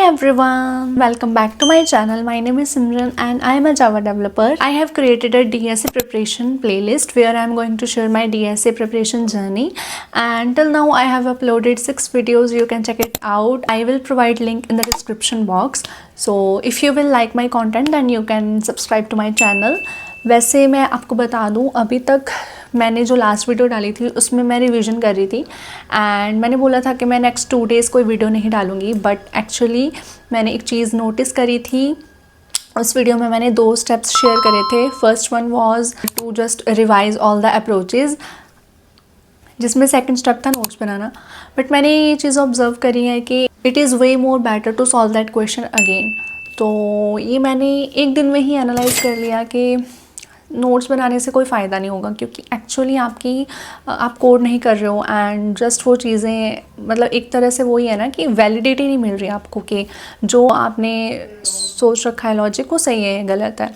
everyone, welcome back to my channel. My name is Simran and I am a Java developer. I have created a DSA preparation playlist where I am going to share my DSA preparation journey, and till now I have uploaded 6 videos. You can check it out. I will provide link in the description box. So if you will like my content then you can subscribe to my channel. वैसे मैं आपको बता दूं, अभी तक मैंने जो last video डाली थी उसमें मैं रिवीजन कर रही थी एंड मैंने बोला था कि मैं नेक्स्ट 2 डेज़ कोई वीडियो नहीं डालूँगी, बट एक्चुअली मैंने एक चीज़ नोटिस करी थी। उस वीडियो में मैंने 2 स्टेप्स शेयर करे थे। First one was to just revise all the approaches, जिसमें सेकंड स्टेप था नोट्स बनाना। बट मैंने ये चीज़ ऑब्जर्व करी है कि it is way more better to solve that question again. तो ये मैंने एक दिन में ही एनालाइज कर लिया कि नोट्स बनाने से कोई फ़ायदा नहीं होगा, क्योंकि एक्चुअली आप कोड नहीं कर रहे हो एंड जस्ट वो चीज़ें, मतलब एक तरह से वही है ना कि वैलिडिटी नहीं मिल रही आपको कि जो आपने सोच रखा है लॉजिक वो सही है या गलत है।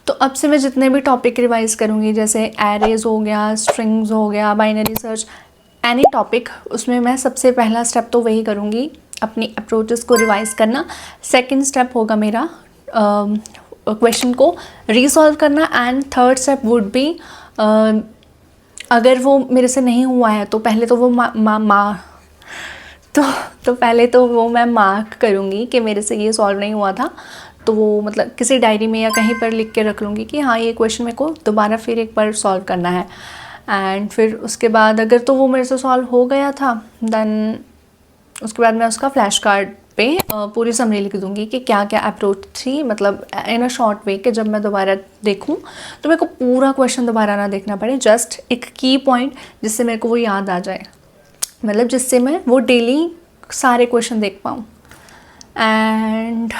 तो अब से मैं जितने भी टॉपिक रिवाइज़ करूँगी, जैसे एरेज हो गया, स्ट्रिंग्स हो गया, बाइनरी सर्च, एनी टॉपिक, उसमें मैं सबसे पहला स्टेप तो वही करूँगी, अपनी अप्रोचेस को रिवाइज़ करना। सेकेंड स्टेप होगा मेरा क्वेश्चन को रीसॉल्व करना and third step would be अगर वो मेरे से नहीं हुआ है तो पहले तो वो पहले तो वो मैं मार्क करूँगी कि मेरे से ये सॉल्व नहीं हुआ था। तो वो मतलब किसी डायरी में या कहीं पर लिख के रख लूँगी कि हाँ ये क्वेश्चन मेरे को दोबारा फिर एक बार सॉल्व करना है। एंड फिर उसके बाद अगर तो वो मेरे से सॉल्व हो गया था देन उसके बाद मैं उसका फ्लैश कार्ड पे पूरी समरी लिख दूँगी कि क्या क्या अप्रोच थी, मतलब इन अ शॉर्ट वे कि जब मैं दोबारा देखूँ तो मेरे को पूरा क्वेश्चन दोबारा ना देखना पड़े, जस्ट एक की पॉइंट जिससे मेरे को वो याद आ जाए, मतलब जिससे मैं वो डेली सारे क्वेश्चन देख पाऊँ। And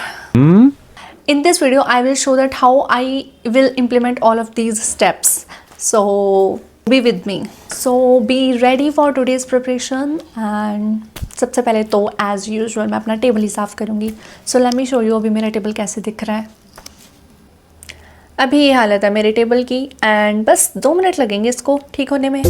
in this video I will show that how I will implement all of these steps, so be with me, so be ready for today's preparation। and सबसे पहले तो एज यूजुअल मैं अपना table ही साफ़ करूँगी। So let me show you अभी मेरा table कैसे दिख रहा है। अभी ये हालत है मेरे टेबल की एंड बस 2 मिनट लगेंगे इसको ठीक होने में।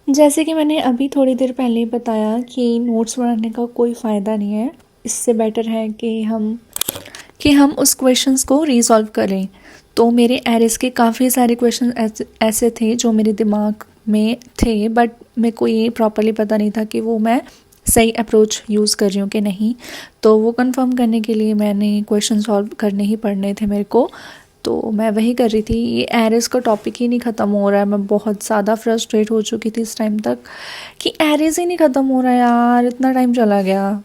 जैसे कि मैंने अभी थोड़ी देर पहले बताया कि नोट्स बनाने का कोई फ़ायदा नहीं है, इससे बेटर है कि हम उस क्वेश्चंस को रीसॉल्व करें। तो मेरे एरेस के काफ़ी सारे क्वेश्चन ऐसे थे जो मेरे दिमाग में थे, बट मेरे को ये प्रॉपरली पता नहीं था कि वो मैं सही अप्रोच यूज़ कर रही हूँ कि नहीं। तो वो कंफर्म करने के लिए मैंने क्वेश्चन सॉल्व करने ही पड़ने थे मेरे को, तो मैं वही कर रही थी। ये एरेज का टॉपिक ही नहीं ख़त्म हो रहा है। मैं बहुत ज़्यादा फ्रस्ट्रेट हो चुकी थी इस टाइम तक कि एरेज ही नहीं ख़त्म हो रहा है यार, इतना टाइम चला गया।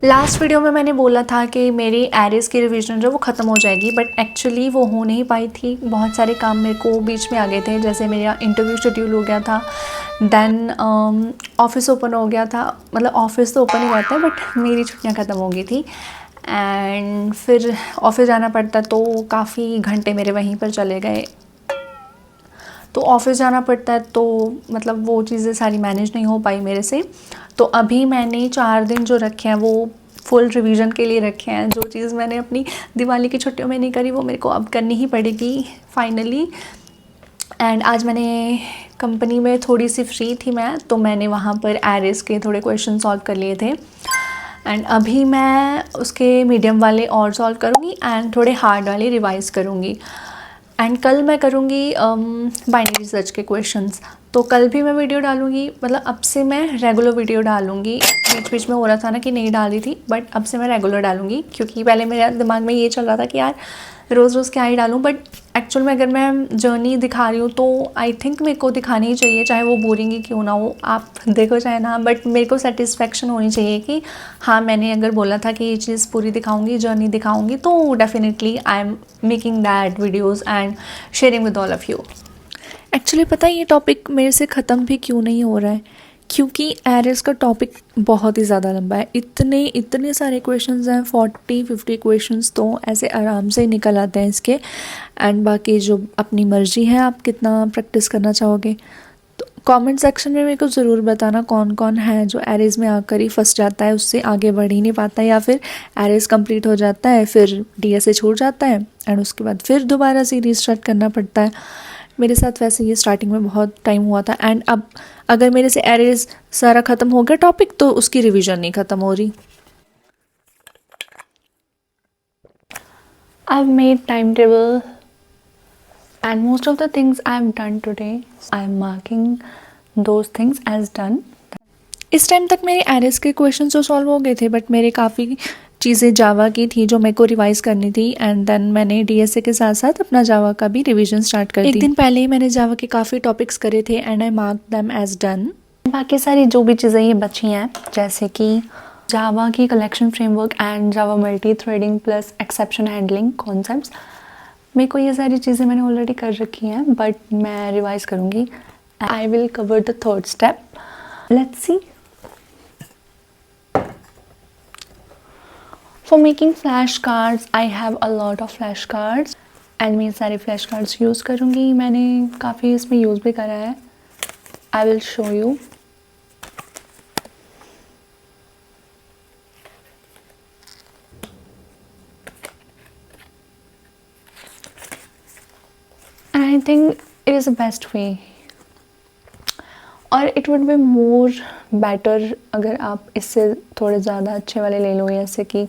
लास्ट वीडियो में मैंने बोला था कि मेरी एरेज की रिवीजन जो वो ख़त्म हो जाएगी, बट एक्चुअली वो हो नहीं पाई थी। बहुत सारे काम मेरे को बीच में आ गए थे, जैसे मेरा इंटरव्यू शेड्यूल हो गया था, देन ऑफिस ओपन हो गया था, मतलब ऑफिस तो ओपन ही रहता है बट मेरी छुट्टियाँ ख़त्म हो गई थी एंड फिर ऑफिस जाना पड़ता, तो काफ़ी घंटे मेरे वहीं पर चले गए। तो ऑफिस जाना पड़ता है तो मतलब वो चीज़ें सारी मैनेज नहीं हो पाई मेरे से। तो अभी मैंने 4 दिन जो रखे हैं वो फुल रिवीजन के लिए रखे हैं। जो चीज़ मैंने अपनी दिवाली की छुट्टियों में नहीं करी वो मेरे को अब करनी ही पड़ेगी फाइनली। एंड आज मैंने कंपनी में थोड़ी सी फ्री थी मैं, तो मैंने वहाँ पर एरेज के थोड़े क्वेश्चन सॉल्व कर लिए थे एंड अभी मैं उसके मीडियम वाले और सॉल्व करूँगी एंड थोड़े हार्ड वाले रिवाइज़ करूँगी। एंड कल मैं करूँगी बाइनरी सर्च के क्वेश्चंस। तो कल भी मैं वीडियो डालूँगी, मतलब अब से मैं रेगुलर वीडियो डालूँगी। बीच बीच में हो रहा था ना कि नहीं डाल रही थी, बट अब से मैं रेगुलर डालूँगी, क्योंकि पहले मेरे दिमाग में ये चल रहा था कि यार रोज़ रोज़ क्या ही डालूँ, बट एक्चुअल में अगर मैं जर्नी दिखा रही हूँ तो आई थिंक मेरे को दिखानी ही चाहिए, चाहे वो बोरिंग ही क्यों ना हो, आप देखो चाहे ना, बट मेरे को सेटिस्फेक्शन होनी चाहिए कि हाँ मैंने अगर बोला था कि ये चीज़ पूरी दिखाऊंगी, जर्नी दिखाऊंगी, तो definitely I am making that videos and sharing with all of you. Actually पता है ये टॉपिक मेरे से ख़त्म भी क्यों नहीं हो रहा है, क्योंकि एरिस का टॉपिक बहुत ही ज़्यादा लंबा है, इतने इतने सारे क्वेश्चंस हैं, 40-50 क्वेश्चंस तो ऐसे आराम से ही निकल आते हैं इसके। एंड बाकी जो अपनी मर्ज़ी है आप कितना प्रैक्टिस करना चाहोगे। तो कमेंट सेक्शन में मेरे को ज़रूर बताना कौन कौन है जो एरिस में आकर ही फंस जाता है, उससे आगे बढ़ ही नहीं पाता, या फिर एरिस कंप्लीट हो जाता है फिर डीएसए छूट जाता है एंड उसके बाद फिर दोबारा से रीस्टार्ट करना पड़ता है। मेरे साथ वैसे ये स्टार्टिंग में बहुत टाइम हुआ था, एंड अब अगर मेरे से एरेज सारा ख़त्म हो गया टॉपिक तो उसकी रिवीजन नहीं ख़त्म हो रही। I've made timetable and most of the things I've done today I'm marking those things as done। इस टाइम तक मेरे एरेज के क्वेश्चन तो सॉल्व हो गए थे, बट मेरे काफ़ी चीज़ें जावा की थी जो मेरे को रिवाइज़ करनी थी, एंड देन मैंने डीएसए के साथ साथ अपना जावा का भी रिवीजन स्टार्ट कर दी। एक दिन पहले ही मैंने जावा के काफ़ी टॉपिक्स करे थे and I mark them as done. बाकी सारी जो भी चीज़ें ये बची हैं, जैसे कि जावा की collection framework and Java multi threading plus exception handling concepts, मेरे को ये सारी चीज़ें मैंने ऑलरेडी कर रखी हैं, बट मैं रिवाइज़ करूँगी। I will cover the third step, let's see. For making flashcards, I have a lot of flashcards and मैं सारे flashcards यूज़ करूँगी। मैंने काफ़ी इसमें यूज़ भी करा है। I will show you। And I think it is the best way। और it would be more better अगर आप इससे थोड़े ज़्यादा अच्छे वाले ले लो, जैसे कि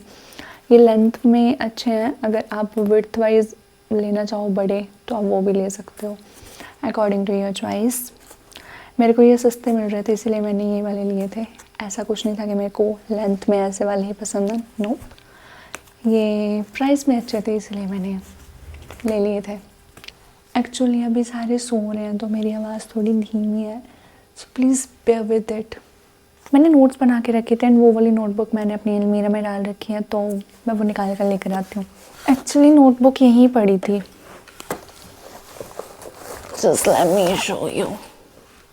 ये लेंथ में अच्छे हैं, अगर आप विड्थ वाइज लेना चाहो बड़े तो आप वो भी ले सकते हो, अकॉर्डिंग टू योर चॉइस। मेरे को ये सस्ते मिल रहे थे इसीलिए मैंने ये वाले लिए थे, ऐसा कुछ नहीं था कि मेरे को लेंथ में ऐसे वाले ही पसंद हैं, नो, ये प्राइस में अच्छे थे इसलिए मैंने ले लिए थे। एक्चुअली अभी सारे सो रहे हैं तो मेरी आवाज़ थोड़ी धीमी है, so please bear with it. मैंने नोट्स बना के रखे थे एंड वो वाली नोटबुक मैंने अपनी अलमीरा में डाल रखी है, तो मैं वो निकाल कर लेकर आती हूँ। एक्चुअली नोटबुक यहीं पड़ी थी, just let me show you.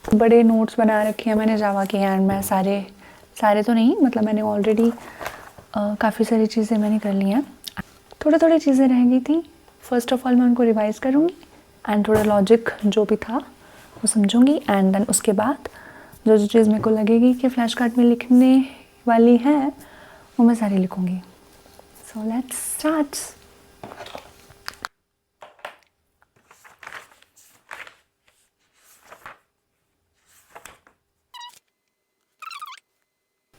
बड़े नोट्स बना रखे हैं मैंने जावा के, एंड मैं सारे तो नहीं, मतलब मैंने ऑलरेडी काफ़ी सारी चीज़ें मैंने कर ली हैं, थोड़ी थोड़ी चीज़ें रह गई थी। फर्स्ट ऑफ ऑल मैं उनको रिवाइज़ करूँगी एंड थोड़ा लॉजिक जो भी था वो समझूंगी, एंड देन उसके बाद जो जो चीज़ मेरे को लगेगी कि फ्लैश कार्ड में लिखने वाली है वो मैं सारी लिखूंगी। So let's start.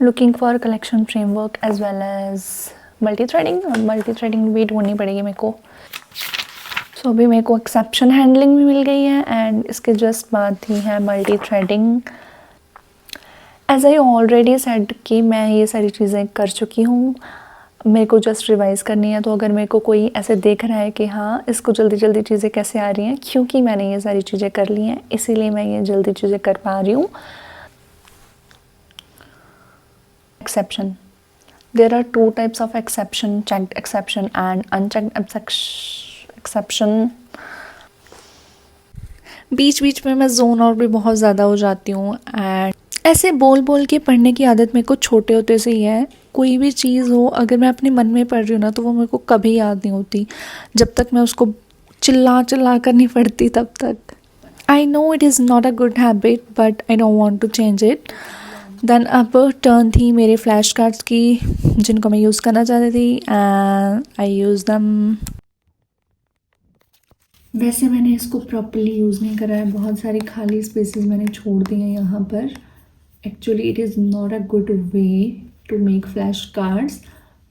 Looking for collection framework as well as multi threading, और मल्टी थ्रेडिंग भी ढूंढनी पड़ेगी मेरे को। सो अभी मेरे को एक्सेप्शन हैंडलिंग भी मिल गई है एंड इसके जस्ट बाद ही है multi threading. As I already said कि मैं ये सारी चीज़ें कर चुकी हूँ, मेरे को जस्ट रिवाइज़ करनी है। तो अगर मेरे को कोई ऐसे देख रहा है कि हाँ इसको जल्दी जल्दी चीज़ें कैसे आ रही हैं, क्योंकि मैंने ये सारी चीज़ें कर ली हैं इसीलिए मैं ये जल्दी चीज़ें कर पा रही हूँ। Exception, there are 2 types of exception, checked exception and unchecked exception. बीच बीच में मैं जोन आउट भी बहुत ज़्यादा हो जाती हूँ, एंड ऐसे बोल बोल के पढ़ने की आदत मेरे को छोटे होते से ही है। कोई भी चीज़ हो अगर मैं अपने मन में पढ़ रही हूँ ना तो वो मेरे को कभी याद नहीं होती जब तक मैं उसको चिल्ला चिल्ला कर नहीं पढ़ती तब तक। I know it is not a good habit but I don't want to change it. Then अब टर्न थी मेरे फ्लैश कार्ड्स की जिनको मैं यूज़ करना चाहती थी, एंड आई यूज़ दम। वैसे मैंने इसको प्रॉपर्ली यूज़ नहीं करा है, बहुत सारी खाली स्पेसेस मैंने छोड़ दी हैं यहाँ पर। Actually it is not a good way to make flash cards,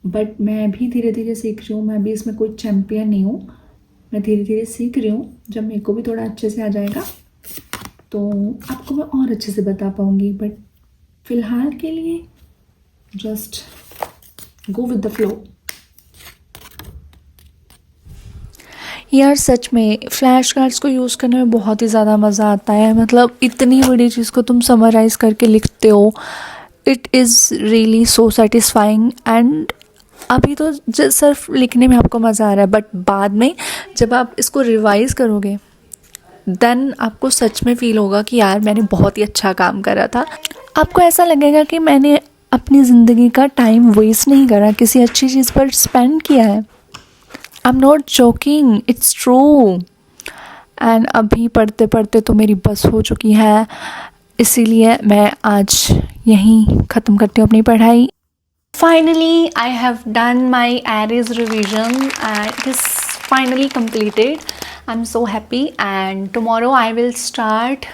but मैं भी धीरे धीरे सीख रही हूँ। मैं भी इसमें कोई चैम्पियन नहीं हूँ, मैं धीरे धीरे सीख रही हूँ। जब मेरे को भी थोड़ा अच्छे से आ जाएगा तो आपको मैं और अच्छे से बता पाऊँगी, बट फ़िलहाल के लिए just go with the flow. यार सच में फ्लैश कार्ड्स को यूज़ करने में बहुत ही ज़्यादा मज़ा आता है, मतलब इतनी बड़ी चीज़ को तुम समराइज़ करके लिखते हो, it is really so satisfying. And अभी तो सिर्फ लिखने में आपको मज़ा आ रहा है, बट बाद में जब आप इसको रिवाइज़ करोगे देन आपको सच में फ़ील होगा कि यार मैंने बहुत ही अच्छा काम करा था। आपको ऐसा लगेगा कि मैंने अपनी ज़िंदगी का टाइम वेस्ट नहीं करा, किसी अच्छी चीज़ पर स्पेंड किया है। I am not joking, it's true. And अभी पढ़ते पढ़ते तो मेरी बस हो चुकी है, इसीलिए मैं आज यहीं ख़त्म करती हूँ अपनी पढ़ाई। Finally I have done my Aries revision and it is finally completed. I'm so happy, and tomorrow I will start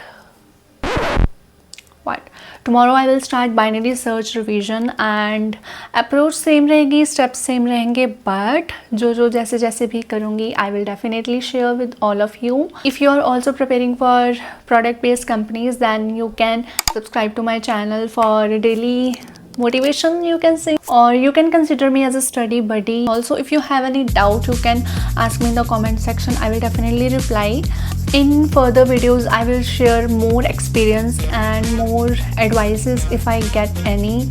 tomorrow I will start binary search revision, and approach same रहेगी, steps same रहेंगे, but जो जैसे जैसे भी करूँगी I will definitely share with all of you. If you are also preparing for product based companies, then you can subscribe to my channel for daily motivation, you can say, or you can consider me as a study buddy. Also, if you have any doubt, you can ask me in the comment section. I will definitely reply. In further videos I will share more experience and more advices if I get any.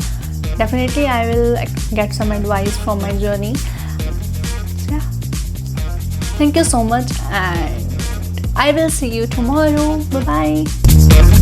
Definitely I will get some advice from my journey. Yeah, thank you so much, and I will see you tomorrow. Bye bye.